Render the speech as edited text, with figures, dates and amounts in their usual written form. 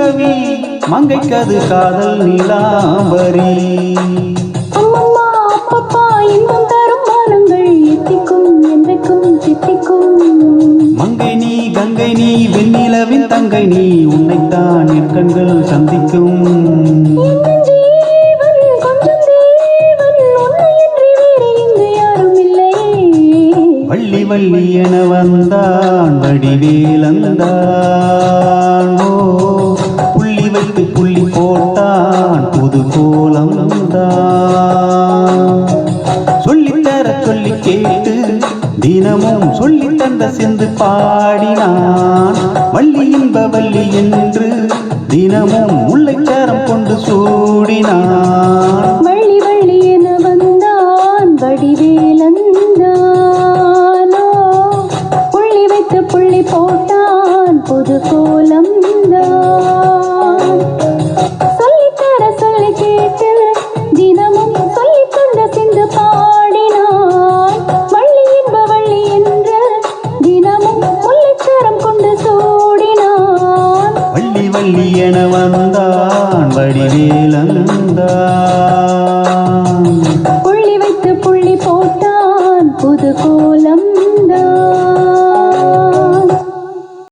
பிறவி மங்கைக்கது காதல் நீலாம்பரி. அம்மம்மா அப்பப்பா இன்பம் தரும் வானங்கள் எத்திக்கும் என்றைக்கும் சித்திக்கும். மங்கை நீ கங்கை நீ வெண்ணிலவின் தங்கை நீ உன்னைத்தான் என் கண்கள் சந்திக்கும். வள்ளி வள்ளி என வந்தான் வடிவேலந்தான். ஓ புள்ளி வைத்து புள்ளி போட்டான் புது கோலம் தான். சொல்லித்தர சொல்லி கேட்டு தினமும் சொல்லி தந்த சிந்து பாடினான். வள்ளி இன்ப வள்ளி என்று தினமும் முல்லைச்சாரம் கொண்டு சூடினான். வள்ளி வள்ளி என வந்தான் வடிவேலந்தானோ புள்ளி வைத்து புள்ளி போட்டான் புது கோலம் தான். சொல்லித்தர சொல்லி கேட்டு தினமும் சொல்லி தந்த சிந்து பாடினான். வள்ளி இன்ப வள்ளி என்று தினமும் முல்லைச்சாரம் கொண்டு சூடினான். வள்ளி வள்ளி என வந்தான் வடிவேலந்தான். புள்ளி வைத்து புள்ளி போட்டான் புது கோலம்.